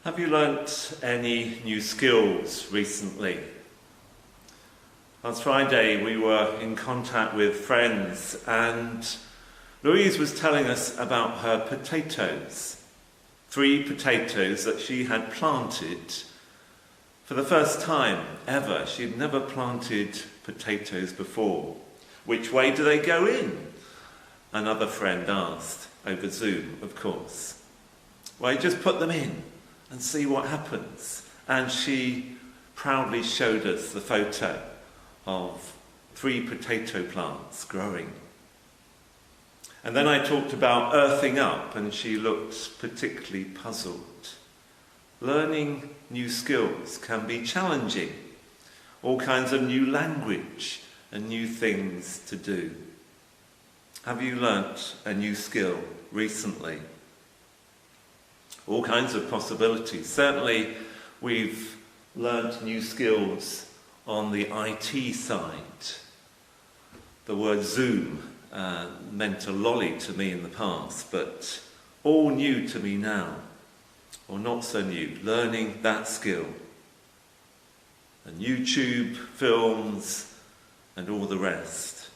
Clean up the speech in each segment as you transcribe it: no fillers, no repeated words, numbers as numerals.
Have you learnt any new skills recently? Last Friday we were in contact with friends and Louise was telling us about her potatoes. 3 potatoes that she had planted for the first time ever. She'd never planted potatoes before. Which way do they go in? Another friend asked, over Zoom, of course. Well, you just put them in and see what happens. And she proudly showed us the photo of 3 potato plants growing. And then I talked about earthing up, and she looked particularly puzzled. Learning new skills can be challenging. All kinds of new language and new things to do. Have you learnt a new skill recently? All kinds of possibilities. Certainly we've learnt new skills on the IT side. The word Zoom meant a lolly to me in the past, but all new to me now, or not so new, learning that skill. And YouTube, films, and all the rest.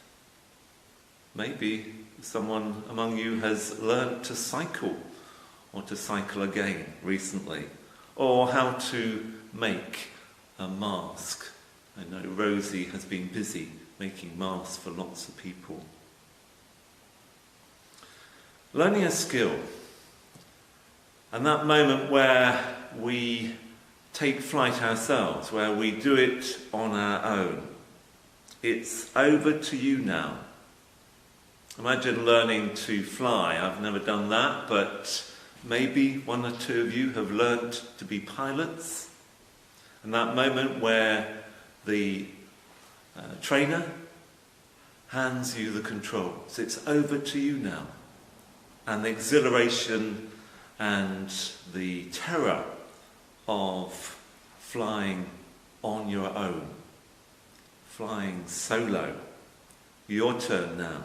Maybe someone among you has learnt to cycle, or to cycle again recently, or how to make a mask. I know Rosie has been busy making masks for lots of people. Learning a skill, and that moment where we take flight ourselves, where we do it on our own. It's over to you now. Imagine learning to fly. I've never done that, but maybe 1 or 2 of you have learnt to be pilots. And that moment where the trainer hands you the controls. It's over to you now. And the exhilaration and the terror of flying on your own. Flying solo. Your turn now.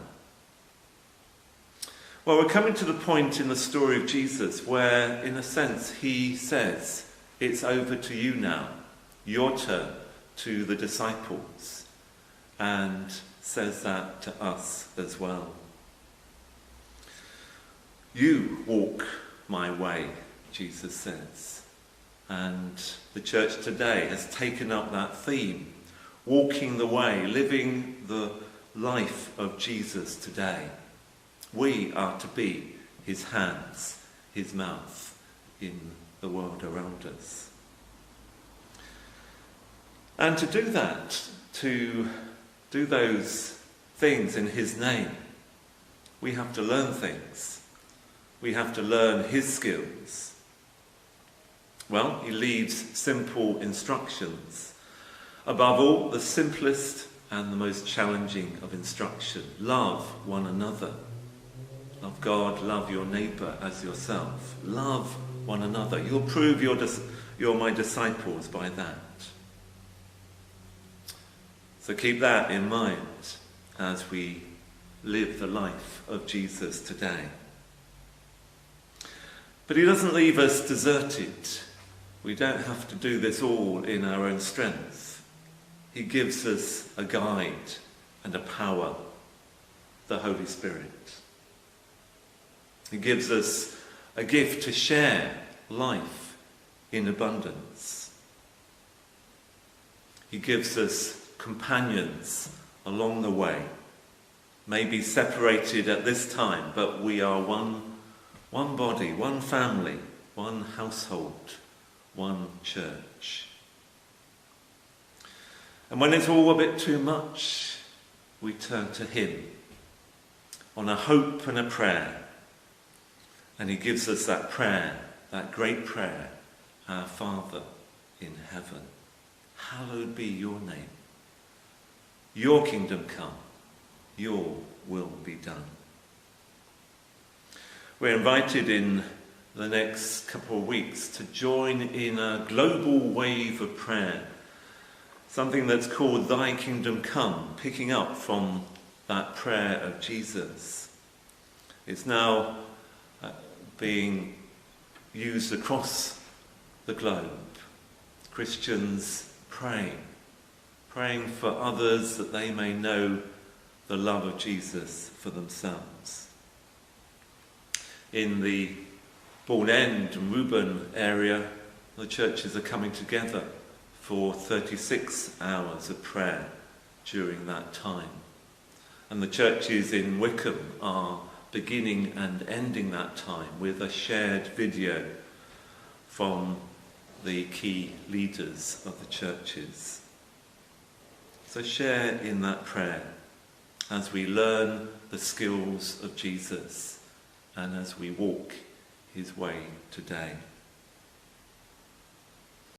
Well, we're coming to the point in the story of Jesus where, in a sense, he says, it's over to you now, your turn, to the disciples, and says that to us as well. You walk my way, Jesus says. And the church today has taken up that theme, walking the way, living the life of Jesus today. We are to be his hands, his mouth in the world around us. And to do that, to do those things in his name, we have to learn things. We have to learn his skills. Well, he leaves simple instructions. Above all, the simplest and the most challenging of instruction. Love one another. Love God, love your neighbour as yourself. Love one another. You'll prove you're my disciples by that. So keep that in mind as we live the life of Jesus today. But he doesn't leave us deserted. We don't have to do this all in our own strength. He gives us a guide and a power, the Holy Spirit. He gives us a gift to share life in abundance. He gives us companions along the way, maybe separated at this time, but we are one body, one family, one household, one church. And when it's all a bit too much, we turn to him on a hope and a prayer. And he gives us that prayer, that great prayer, our Father in heaven. Hallowed be your name. Your kingdom come. Your will be done. We're invited in the next couple of weeks to join in a global wave of prayer. Something that's called Thy Kingdom Come, picking up from that prayer of Jesus. It's now being used across the globe. Christians praying for others that they may know the love of Jesus for themselves. In the Bourne End and Reuben area, the churches are coming together for 36 hours of prayer during that time. And the churches in Wycombe are beginning and ending that time with a shared video from the key leaders of the churches. So share in that prayer as we learn the skills of Jesus and as we walk his way today.